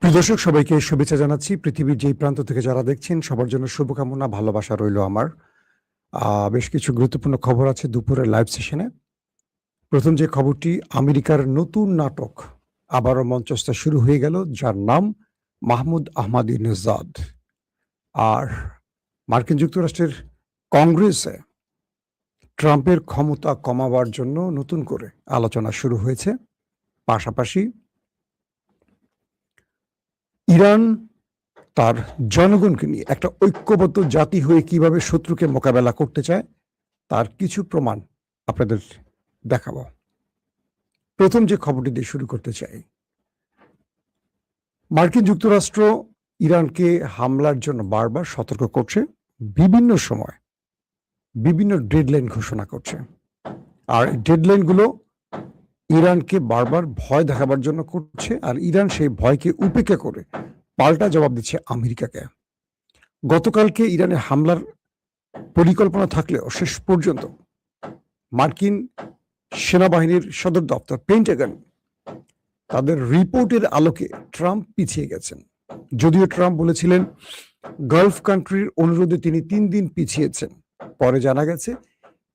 প্রিয় দর্শক, সবাইকে শুভেচ্ছা জানাচ্ছি। পৃথিবীর যেই প্রান্ত থেকে যারা দেখছেন সবার জন্য শুভকামনা, ভালোবাসা রইল আমার। বেশ কিছু গুরুত্বপূর্ণ খবর আছে দুপুরের লাইভ সেশনে। প্রথম যে খবরটি, আমেরিকার নতুন নাটক আবারও মঞ্চস্থ শুরু হয়ে গেল, যার নাম মাহমুদ আহমাদিনেজাদ। আর মার্কিন যুক্তরাষ্ট্রের কংগ্রেসে ট্রাম্পের ক্ষমতা কমাবার জন্য নতুন করে আলোচনা শুরু হয়েছে। পাশাপাশি ইরান তার জনগণকে নিয়ে একটা ঐক্যবদ্ধ জাতি হয়ে কিভাবে শত্রুকে মোকাবেলা করতে চায় তার কিছু প্রমাণ আপনাদের দেখাবো। প্রথম যে খবরটি দিয়ে শুরু করতে চাই, মার্কিন যুক্তরাষ্ট্র ইরানকে হামলার জন্য বারবার সতর্ক করছে, বিভিন্ন সময় বিভিন্ন ডেডলাইন ঘোষণা করছে। আর ডেডলাইনগুলো ইরানকে বারবার ভয় দেখাবার জন্য করছে, আর ইরান সেই ভয়কে উপেক্ষা করে পাল্টা জবাব দিচ্ছে আমেরিকাকে। গতকালকে ইরানে হামলার পরিকল্পনা থাকলেও শেষ পর্যন্ত মার্কিন সেনাবাহিনীর সদর দপ্তর পেন্টাগন তাদের রিপোর্টের আলোকে ট্রাম্প পিছিয়ে গেছেন। যদিও ট্রাম্প বলেছিলেন গালফ কান্ট্রির অনুরোধে তিনি 3 দিন পিছিয়েছেন। পরে জানা গেছে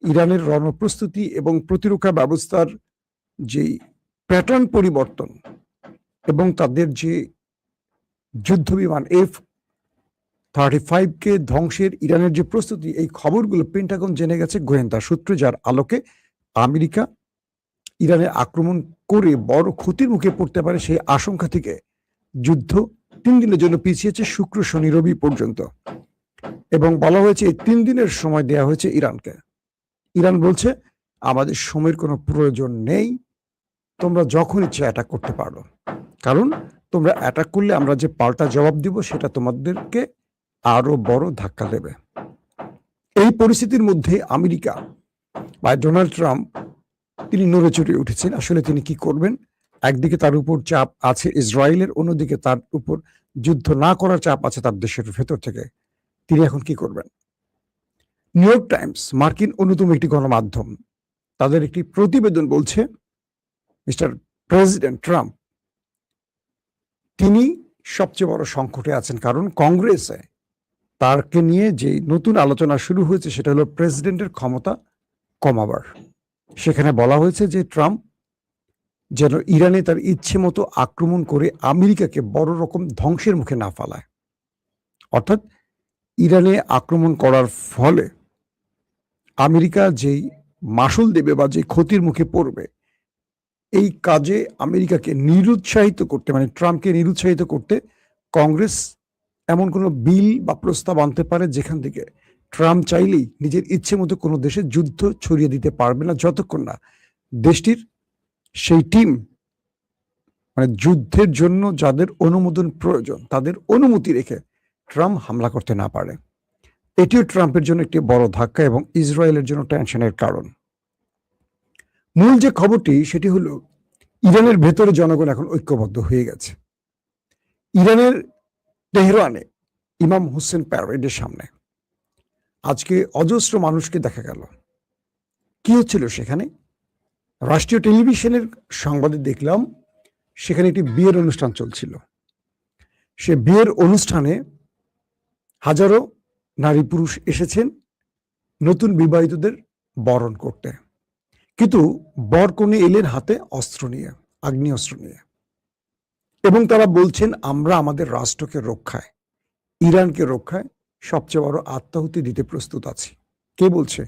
ইরানের রণপ্রস্তুতি এবং প্রতিরক্ষা ব্যবস্থার যে প্যাটার্ন পরিবর্তন এবং তাদের যে যুদ্ধ বিমান F-35কে ধ্বংসের ইরানের যে প্রস্তুতি, এই খবরগুলো পেন্টাগন জেনে গেছে গোয়েন্দা সূত্রে, যার আলোকে আমেরিকা ইরানে আক্রমণ করে বড় ক্ষতির মুখে পড়তে পারে সেই আশঙ্কা থেকে যুদ্ধ 3 দিনের জন্য পিছিয়েছে, শুক্র শনি রবি পর্যন্ত। এবং বলা হয়েছে এই 3 দিনের সময় দেয়া হয়েছে ইরানকে। ইরান বলছে আমাদের সময়ের কোনো প্রয়োজন নেই, তোমরা যখন ইচ্ছে অ্যাটাক করতে পারো, কারণ তোমরা অ্যাটাক করলে আমরা যে পাল্টা জবাব দিব সেটা তোমাদেরকে আরো বড় ধাক্কা দেবে। এই পরিস্থিতির মধ্যে আমেরিকা বা ডোনাল্ড ট্রাম্প তিনি নড়ে চড়ে উঠেছেন। আসলে তিনি কি করবেন? একদিকে তার উপর চাপ আছে ইসরায়েলের, অন্যদিকে তার উপর যুদ্ধ না করার চাপ আছে তার দেশের ভেতর থেকে। তিনি এখন কি করবেন? নিউ ইয়র্ক টাইমস, মার্কিন অন্যতম একটি গণমাধ্যম, তাদের একটি প্রতিবেদন বলছে মিস্টার প্রেসিডেন্ট ট্রাম্প তিনি সবচেয়ে বড় সংকটে আছেন, কারণ কংগ্রেসে তারকে নিয়ে যে নতুন আলোচনা শুরু হয়েছে সেটা হলো প্রেসিডেন্টের ক্ষমতা কমাবার। সেখানে বলা হয়েছে যে ট্রাম্প যেন ইরানে তার ইচ্ছে মতো আক্রমণ করে আমেরিকাকে বড় রকম ধ্বংসের মুখে না ফেলায়। অর্থাৎ ইরানে আক্রমণ করার ফলে আমেরিকা যেই মাসুল দেবে বা যে ক্ষতির মুখে পড়বে, এই কাজে আমেরিকাকে নিরুৎসাহিত করতে, মানে ট্রাম্পকে নিরুৎসাহিত করতে কংগ্রেস এমন কোনো বিল বা প্রস্তাব আনতে পারে যেখান থেকে ট্রাম্প চাইলেই নিজের ইচ্ছে মতো কোনো দেশে যুদ্ধ ছড়িয়ে দিতে পারবে না, যতক্ষণ না দেশটির সেই টিম, মানে যুদ্ধের জন্য যাদের অনুমোদন প্রয়োজন তাদের অনুমতি রেখে ট্রাম্প হামলা করতে না পারে। এটিও ট্রাম্পের জন্য একটি বড় ধাক্কা এবং ইসরায়েলের জন্য টেনশনের কারণ। মূল যে খবরটি সেটি হলো ইরানের ভেতরে জনগণ এখন ঐক্যবদ্ধ হয়ে গেছে। ইরানের তেহরানে ইমাম হোসেন প্যারেডের সামনে আজকে অজস্র মানুষকে দেখা গেল। কি হচ্ছিল সেখানে? রাষ্ট্রীয় টেলিভিশনের সংবাদে দেখলাম সেখানে একটি বিয়ের অনুষ্ঠান চলছিল। সে বিয়ের অনুষ্ঠানে হাজারো নারী পুরুষ এসেছেন নতুন বিবাহিতদের বরণ করতে, কিন্তু বর কনে এলেন হাতে অস্ত্র নিয়ে, আগ্নেয়াস্ত্র নিয়ে, এবং তারা বলছেন আমরা আমাদের রাষ্ট্রকে রক্ষায়, ইরানকে রক্ষায় সবচেয়ে বড় আত্মাহুতি দিতে প্রস্তুত আছি। কে বলছে?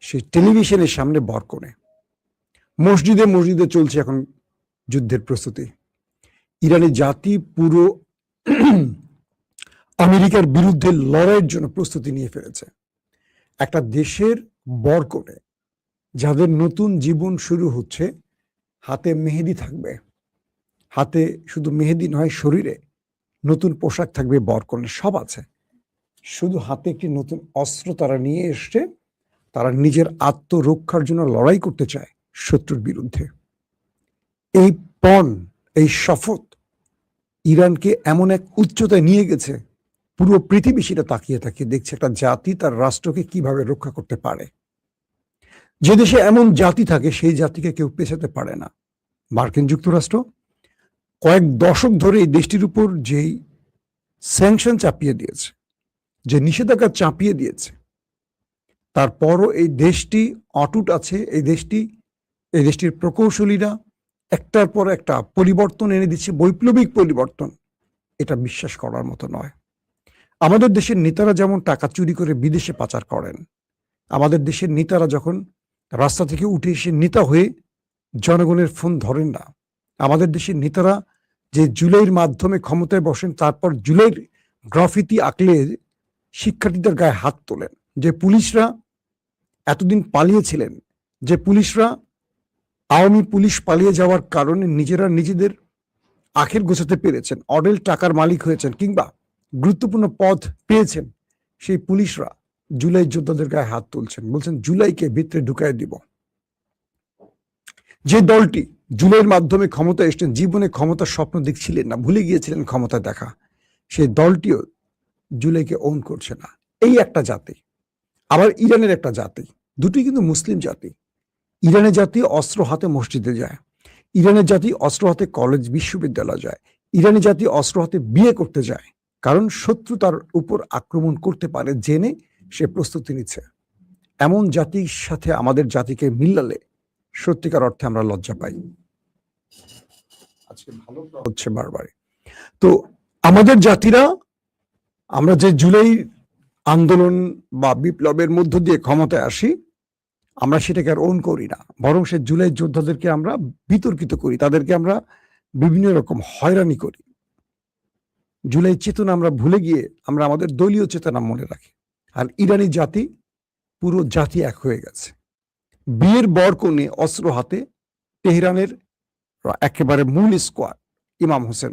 সে টেলিভিশনের সামনে বর কনে। মসজিদে মসজিদে চলছে এখন যুদ্ধের প্রস্তুতি। ইরানি জাতি পুরো আমেরিকার বিরুদ্ধে লড়াইয়ের জন্য প্রস্তুতি নিয়ে ফেলেছে। একটা দেশের বর কনে যাদের নতুন জীবন শুরু হচ্ছে, হাতে মেহেদি থাকবে, হাতে শুধু মেহেদি নয়, শরীরে নতুন পোশাক থাকবে, বরকনে সব আছে, শুধু হাতে একটি নতুন অস্ত্র তারা নিয়ে এসছে। তারা নিজের আত্মরক্ষার জন্য লড়াই করতে চায় শত্রুর বিরুদ্ধে। এই পণ, এই শপথ ইরানকে এমন এক উচ্চতায় নিয়ে গেছে, পুরো পৃথিবী সেটা তাকিয়ে তাকিয়ে দেখছে একটা জাতি তার রাষ্ট্রকে কিভাবে রক্ষা করতে পারে। যে দেশে এমন জাতি থাকে সেই জাতিকে কেউ পেছাতে পারে না। মার্কিন যুক্তরাষ্ট্র কয়েক দশক ধরে এই দেশটির উপর যেই স্যাংশন চাপিয়ে দিয়েছে, যে নিষেধাজ্ঞা চাপিয়ে দিয়েছে, তারপরও এই দেশটি অটুট আছে। এই দেশটির প্রকৌশলীরা একটার পর একটা পরিবর্তন এনে দিচ্ছে, বৈপ্লবিক পরিবর্তন। এটা বিশ্বাস করার মতো নয়। আমাদের দেশের নেতারা যেমন টাকা চুরি করে বিদেশে পাচার করেন, আমাদের দেশের নেতারা যখন রাস্তা থেকে উঠে এসে নেতা হয়ে জনগণের ফোন ধরেন না, আমাদের দেশের নেতারা যে জুলাইয়ের মাধ্যমে ক্ষমতায় বসেন, তারপর জুলাইয়ের গ্রাফিতি আঁকলে শিক্ষার্থীদের গায়ে হাত তোলেন, যে পুলিশরা এতদিন পালিয়েছিলেন, যে পুলিশরা আওয়ামী পুলিশ পালিয়ে যাওয়ার কারণে নিজেরা নিজেদের আখের গোছাতে পেরেছেন, অডেল টাকার মালিক হয়েছেন, কিংবা গুরুত্বপূর্ণ পদ পেয়েছেন, সেই পুলিশরা জুলাই যোদ্ধাদের গায়ে হাত তুলছেন, বলছেন জুলাইকে ভিতরে ঢুকাই দিব। যে দলটি জুলাইয়ের মাধ্যমে ক্ষমতা এসছেন, জীবনে ক্ষমতার স্বপ্ন দেখছিলেন না, ভুলে গিয়েছিলেন ক্ষমতা দেখা, সেই দলটিও জুলাইকে ওন করছে না। এই একটা জাতি। আবার ইরানের একটা জাতি, দুটি কিন্তু মুসলিম জাতি। ইরানের জাতি অস্ত্র হাতে মসজিদে যায়, ইরানের জাতি অস্ত্র হাতে কলেজ বিশ্ববিদ্যালয় যায়, ইরানি জাতি অস্ত্র হাতে বিয়ে করতে যায়, কারণ শত্রু তার উপর আক্রমণ করতে পারে জেনে সে প্রস্তুতি নিচ্ছে। এমন জাতির সাথে আমাদের জাতিকে মিলালে সত্যিকার অর্থে আমরা লজ্জা পাই। আজকে ভালো হচ্ছে বারবার। তো আমাদের জাতিরা, আমরা যে জুলাই আন্দোলন বা বিপ্লবের মধ্য দিয়ে ক্ষমতায় আসি, আমরা সেটাকে আর ওন করি না, বরং সে জুলাই যোদ্ধাদেরকে আমরা বিতর্কিত করি, তাদেরকে আমরা বিভিন্ন রকম হয়রানি করি। জুলাই চেতনা আমরা ভুলে গিয়ে আমরা আমাদের দলীয় চেতনা মনে রাখি। আর ইরানি জাতি, পুরো জাতি এক হয়ে গেছে। বিয়ের বর কনে অস্ত্র হাতে তেহরানের একেবারে মূল স্কোয়াড, ইমাম হোসেন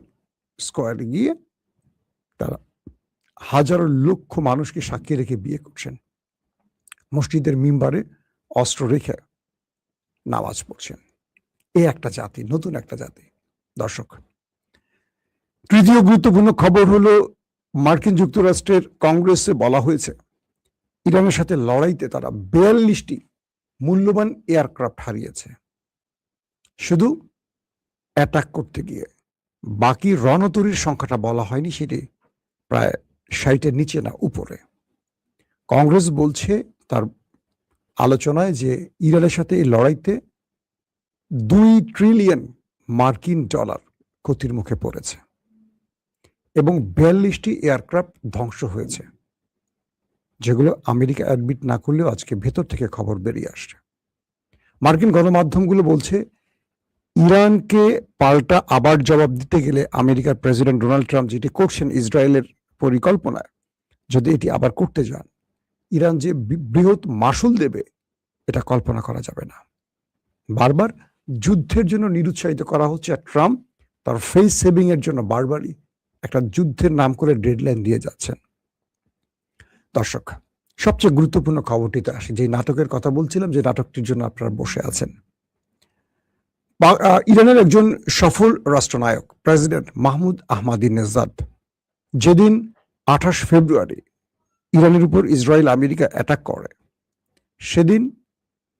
স্কোয়াডে গিয়ে তারা হাজারো লক্ষ মানুষকে সাক্ষী রেখে বিয়ে করছেন, মসজিদের মিম্বারে অস্ত্র রেখে নামাজ পড়ছেন। এই একটা জাতি, নতুন একটা জাতি। দর্শক, তৃতীয় গুরুত্বপূর্ণ খবর হলো, মার্কিন যুক্তরাষ্ট্রের কংগ্রেসে বলা হয়েছে ইরানের সাথে লড়াইতে তারা 42টি মূল্যবান এয়ারক্রাফট হারিয়েছে, শুধু অ্যাটাক করতে গিয়ে। বাকি রণতরীর সংখ্যাটা বলা হয়নি, সেটি প্রায় 60-এর নিচে না উপরে। কংগ্রেস বলছে তার আলোচনায় যে ইরানের সাথে এই লড়াইতে $2 ট্রিলিয়ন মার্কিন ডলার ক্ষতির মুখে পড়েছে এবং 42টি এয়ারক্রাফট ধ্বংস হয়েছে, যেগুলো আমেরিকা অ্যাডমিট না করলেও আজকে ভেতর থেকে খবর বেরিয়ে আসছে। মার্কিন গণমাধ্যমগুলো বলছে ইরানকে পাল্টা আবার জবাব দিতে গেলে আমেরিকার প্রেসিডেন্ট ডোনাল্ড ট্রাম্প যেটি করছেন ইসরায়েলের পরিকল্পনায়, যদি এটি আবার করতে যান, ইরান যে বৃহৎ মাসুল দেবে এটা কল্পনা করা যাবে না। বারবার যুদ্ধের জন্য নিরুৎসাহিত করা হচ্ছে, আর ট্রাম্প তার ফেস সেভিং এর জন্য বারবারই একটা যুদ্ধের নাম করে ডেডলাইন দিয়ে যাচ্ছেন। দর্শক, সবচেয়ে গুরুত্বপূর্ণ খবরটিতে আসে, যে নাটকের কথা বলছিলাম, যে নাটকটির জন্য আপনারা বসে আছেন। ইরানের একজন সফল রাষ্ট্রনায়ক প্রেসিডেন্ট মাহমুদ আহমাদিনেজাদ যেদিন 28 ফেব্রুয়ারি ইরানের উপর ইসরায়েল আমেরিকা অ্যাটাক করে, সেদিন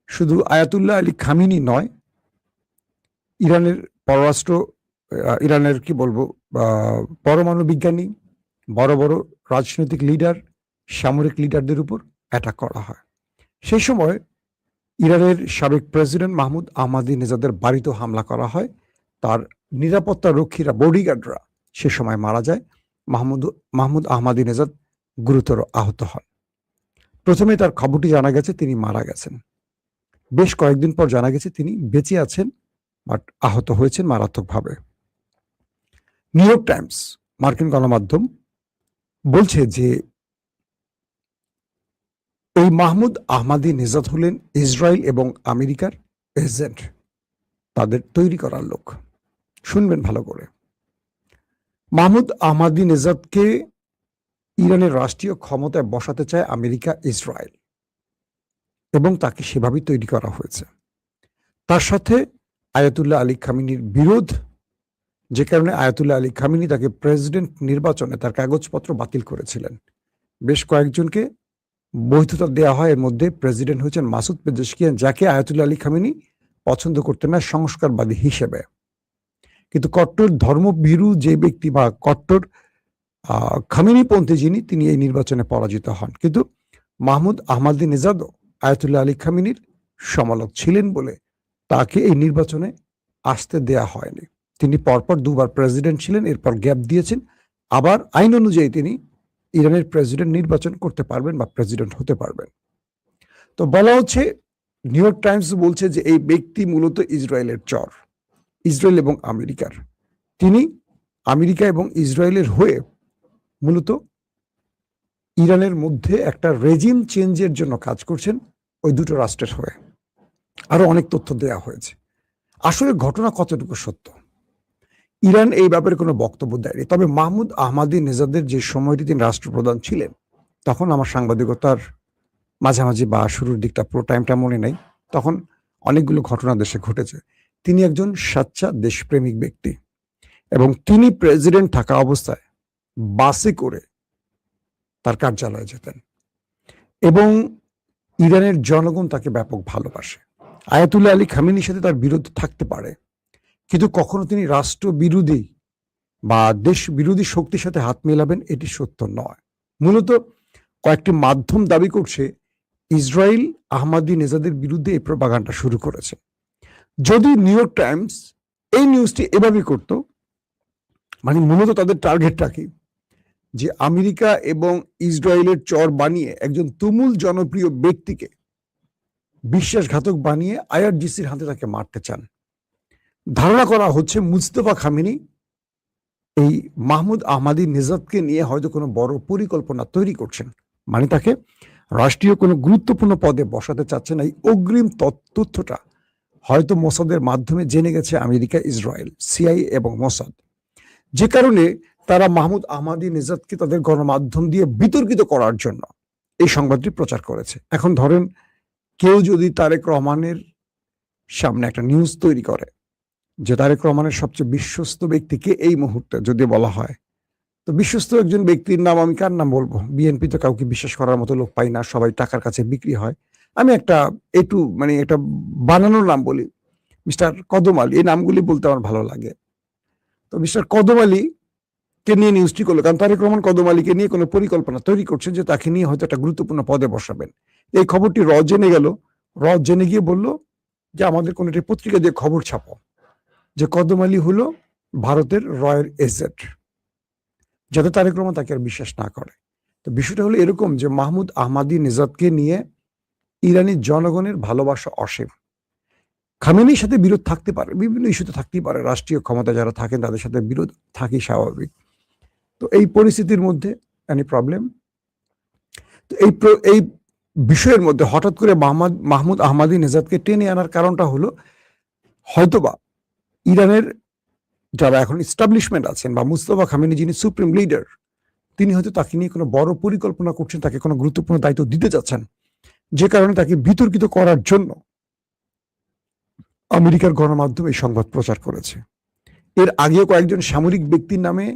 শুধু আয়াতুল্লাহ আলী খামিনি নয়, ইরানের কি বলবো, পরমাণু বিজ্ঞানী, বড় বড় রাজনৈতিক লিডার, সামরিক লিডারদের উপর অ্যাটাক করা হয়। সেই সময় ইরানের সাবেক প্রেসিডেন্ট মাহমুদ আহমাদিনেজাদের বাড়িতেও হামলা করা হয়। তার নিরাপত্তা রক্ষীরা, বডিগার্ডরা সে সময় মারা যায়। মাহমুদ আহমাদিনেজাদ গুরুতর আহত হন। প্রথমে তার খবরটি জানা গেছে তিনি মারা গেছেন, বেশ কয়েকদিন পর জানা গেছে তিনি বেঁচে আছেন, বাট আহত হয়েছেন মারাত্মকভাবে। নিউ ইয়র্ক টাইমস, মার্কিন গণমাধ্যম, বলছে যে এই মাহমুদ আহমাদিনেজাদ হলেন ইসরায়েল এবং আমেরিকার এজেন্ট, তাদের তৈরি করার লোক। শুনবেন ভালো করে। মাহমুদ আহমাদিনেজাদকে ইরানের রাষ্ট্রীয় ক্ষমতায় বসাতে চায় আমেরিকা, ইসরায়েল, এবং তাকে সেভাবেই তৈরি করা হয়েছে। তার সাথে আয়াতুল্লাহ আলী খামিনির বিরোধ, যে কারণে আয়াতুল্লাহ আলী খামিনি তাকে প্রেসিডেন্ট নির্বাচনে তার কাগজপত্র বাতিল করেছিলেন। বেশ কয়েকজনকে বৈধতা দেওয়া হয়, এর মধ্যে প্রেসিডেন্ট হয়েছেন মাসুদ পেজেশকিয়ান, যাকে আয়াতুল্লাহ আলী খামিনি পছন্দ করতেন না সংস্কারবাদী হিসেবে। কিন্তু কট্টর ধর্মভীরু যে ব্যক্তি বা কট্টর খামেনিপন্থী যিনি, তিনি এই নির্বাচনে পরাজিত হন। কিন্তু মাহমুদ আহমাদিনেজাদও আয়াতুল্লাহ আলী খামেনির সমালোচক ছিলেন বলে তাকে এই নির্বাচনে আসতে দেয়া হয়নি। তিনি পরপর দুবার প্রেসিডেন্ট ছিলেন, এরপর গ্যাপ দিয়েছেন, আবার আইন অনুযায়ী তিনি ইরানের প্রেসিডেন্ট নির্বাচন করতে পারবেন বা প্রেসিডেন্ট হতে পারবেন। তো বলা হচ্ছে, নিউ ইয়র্ক টাইমস বলছে যে এই ব্যক্তি মূলত ইসরায়েলের চর, ইসরায়েল এবং আমেরিকার। তিনি আমেরিকা এবং ইসরায়েলের হয়ে মূলত ইরানের মধ্যে একটা রেজিম চেঞ্জের জন্য কাজ করছেন, ওই দুটো রাষ্ট্রের হয়ে। আরো অনেক তথ্য দেয়া হয়েছে। আসলে ঘটনা কতটুকু সত্য, ইরান এই ব্যাপারে কোনো বক্তব্য দেয়নি। তবে মাহমুদ আহমাদিনেজাদের যে সময়টি তিনি রাষ্ট্রপ্রধান ছিলেন, তখন আমার সাংবাদিকতার মাঝামাঝি বা শুরুর দিকটা, পুরো টাইমটা মনে নেই, তখন অনেকগুলো ঘটনা দেশে ঘটেছে। তিনি একজন সাচ্চা দেশপ্রেমিক ব্যক্তি এবং তিনি প্রেসিডেন্ট থাকা অবস্থায় বাসে করে তার কার্যালয়ে যেতেন এবং ইরানের জনগণ তাকে ব্যাপক ভালোবাসে। আয়াতুল্লাহ আলী খামেনির সাথে তার বিরোধ থাকতে পারে, কিন্তু কখনো তিনি রাষ্ট্র বিরোধী বা দেশ বিরোধী শক্তির সাথে হাত মেলাবেন এটি সত্য নয়। মূলত কয়েকটি মাধ্যম দাবি করছে ইসরায়েল আহমাদিনেজাদের বিরুদ্ধে এই প্রপাগান্ডা শুরু করেছে। যদি নিউ ইয়র্ক টাইমস এই নিউজটি এভাবে করত, মানে মূলত তাদের টার্গেটটা কি, যে আমেরিকা এবং ইসরায়েলের চর বানিয়ে একজন তুমুল জনপ্রিয় ব্যক্তিকে বিশ্বাসঘাতক বানিয়ে আইআরজিসির হাতে তাকে মারতে চান। ধারণা করা হচ্ছে মুস্তফা খামেনি এই মাহমুদ আহমাদিনেজাদকে নিয়ে হয়তো কোনো বড় পরিকল্পনা তৈরি করছেন, মানে তাকে রাষ্ট্রীয় কোনো গুরুত্বপূর্ণ পদে বসাতে চাচ্ছেন। এই অগ্রিম তথ্যটা হয়তো মোসাদের মাধ্যমে জেনে গেছে আমেরিকা, ইসরায়েল, সিআইএ এবং মোসাদ, যে কারণে তারা মাহমুদ আহমাদিনেজাদকে তাদের গণমাধ্যম দিয়ে বিতর্কিত করার জন্য এই সংবাদটি প্রচার করেছে। এখন ধরেন কেউ যদি তারেক রহমানের সামনে একটা নিউজ তৈরি করে যে তারেক রহমানের সবচেয়ে বিশ্বস্ত ব্যক্তিকে এই মুহূর্তে যদি বলা হয়, তো বিশ্বস্ত একজন ব্যক্তির নাম আমি কার নাম বলবো? বিএনপি তো কাউকে বিশ্বাস করার মতো লোক পাই না, সবাই টাকার কাছে বিক্রি হয়। আমি একটা মানে একটা বানানোর নাম বলি, মিস্টার কদম আলী। এই নামগুলি বলতে আমার ভালো লাগে। তো মিস্টার কদম আলী কে নিয়ে নিউজটি করলো, কারণ তারেক রহমান কদম আলীকে নিয়ে কোনো পরিকল্পনা তৈরি করছেন যে তাকে নিয়ে হয়তো একটা গুরুত্বপূর্ণ পদে বসাবেন। এই খবরটি জেনে গেল, জেনে গিয়ে বলল যে আমাদের কোনো একটি পত্রিকা দিয়ে খবর ছাপো যে কদম আলী হলো ভারতের রয়ের এজেন্ট, যাতে তারেক রহমান তাকে আর বিশ্বাস না করে। তো বিষয়টা হলো এরকম যে মাহমুদ আহমাদিনেজাদকে নিয়ে ইরানি জনগণের ভালোবাসা অসীম। খামেনির সাথে বিরোধ থাকতে পারে, বিভিন্ন ইস্যুতে থাকতেই পারে, রাষ্ট্রীয় ক্ষমতা যারা থাকেন তাদের সাথে বিরোধ থাকি স্বাভাবিক। তো এই পরিস্থিতির মধ্যে এনি প্রবলেম, তো এই বিষয়ের মধ্যে হঠাৎ করে মাহমুদ আহমাদিনেজাদকে টেনে আনার কারণটা হলো হয়তোবা ইরানের যারা এখন এস্টাবলিশমেন্ট আছেন বা মুস্তফা খামেনি যিনি সুপ্রিম লিডার, তিনি হয়তো তাকে নিয়ে কোনো বড় পরিকল্পনা করছেন, তাকে কোনো গুরুত্বপূর্ণ দায়িত্ব দিতে যাচ্ছেন, যে কারণে তাকে বিতর্কিত করার জন্য আমেরিকার গণমাধ্যম এই সংবাদ প্রচার করেছে। এর আগেও কয়েকজন সামরিক ব্যক্তির নামে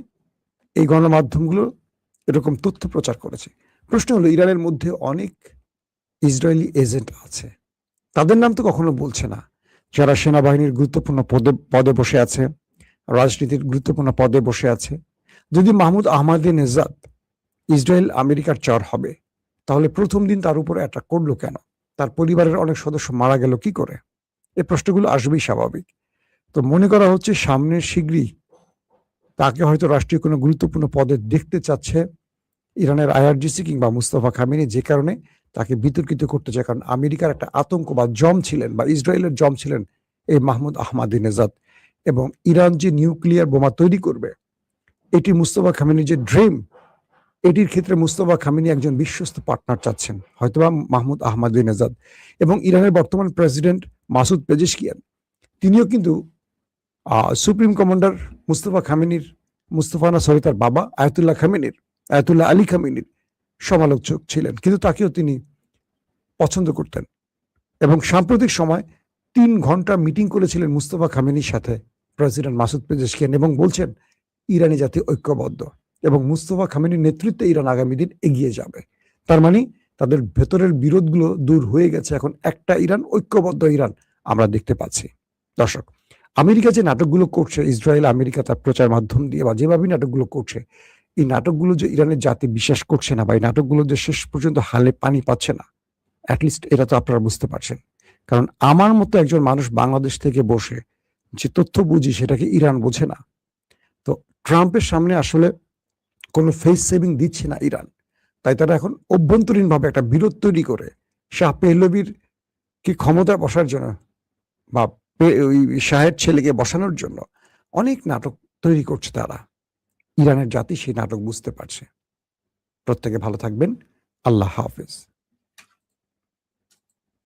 এই গণমাধ্যমগুলো এরকম তথ্য প্রচার করেছে। প্রশ্ন হলো, ইরানের মধ্যে অনেক ইসরায়েলি এজেন্ট আছে, তাদের নাম তো কখনো বলছে না, যারা সেনাবাহিনীর গুরুত্বপূর্ণ পদে বসে আছে, রাজনীতির গুরুত্বপূর্ণ পদে বসে আছে। যদি মাহমুদ আহমাদিনেজাদ ইসরায়েল আমেরিকার চর হবে, তাহলে প্রথম দিন তার উপরে অ্যাটাক করলো কেন? তার পরিবারের অনেক সদস্য মারা গেল কি করে? এই প্রশ্নগুলো আসবেই স্বাভাবিক। তো মনে করা হচ্ছে সামনের শীঘ্রই তাকে হয়তো রাষ্ট্রীয় কোনো গুরুত্বপূর্ণ পদে দেখতে চাচ্ছে ইরানের আইআরজিসি কিংবা মুস্তফা খামেনি, যে কারণে তাকে বিতর্কিত করতে চায়। কারণ আমেরিকার একটা আতঙ্ক বা জম ছিলেন, বা ইসরায়েলের জম ছিলেন এই মাহমুদ আহমাদিনেজাদ, এবং ইরান যে নিউক্লিয়ার বোমা তৈরি করবে এটি মুস্তফা খামেনির যে ড্রিম, এটির ক্ষেত্রে মুস্তফা খামেনি একজন বিশ্বস্ত পার্টনার চাচ্ছেন, হয়তোবা মাহমুদ আহমাদিনেজাদ। এবং ইরানের বর্তমান প্রেসিডেন্ট মাসুদ পেজেশকিয়ান, তিনিও কিন্তু সুপ্রিম কমান্ডার তার বাবা আয়াতুল্লাহ আলী খামেনির সমালোচক ছিলেন, কিন্তু তাকেও তিনি পছন্দ করতেন। এবং সাম্প্রতিক সময় 3 ঘন্টা মিটিং করেছিলেন মুস্তফা খামেনির সাথে প্রেসিডেন্ট মাসুদ পেজেশকিয়ান, এবং বলছেন ইরানি জাতি ঐক্যবদ্ধ এবং মুস্তফা খামেনির নেতৃত্বে ইরান আগামী দিন এগিয়ে যাবে। তার মানে তাদের ভেতরের বিরোধগুলো দূর হয়ে গেছে, এখন একটা ইরান, ঐক্যবদ্ধ ইরান আমরা দেখতে পাচ্ছি। দর্শক, আমেরিকা যে নাটকগুলো করছে, ইসরায়েল আমেরিকা তার প্রচার মাধ্যম দিয়ে বা যেভাবে নাটকগুলো করছে, এই নাটকগুলো যে ইরানের জাতি বিশ্বাস করছে না বা এই নাটকগুলো যে শেষ পর্যন্ত হালে পানি পাচ্ছে না, অ্যাটলিস্ট এটা তো আপনারা বুঝতে পারছেন। কারণ আমার মতো একজন মানুষ বাংলাদেশ থেকে বসে যে তথ্য বুঝি সেটাকে ইরান বোঝে না। তো ট্রাম্পের সামনে আসলে কোনো ফেস সেভিং দিচ্ছে না ইরান। তাই তারা এখন অভ্যন্তরীণভাবে একটা বিরোধ তৈরি করে শাহ পেহলভির কি ক্ষমতায় বসার জন্য বা ওই শাহের ছেলেকে বসানোর জন্য অনেক নাটক তৈরি করছে তারা। ইরানের জাতি সেই নাটক বুঝতে পারছে। প্রত্যেকে ভালো থাকবেন। আল্লাহ হাফেজ।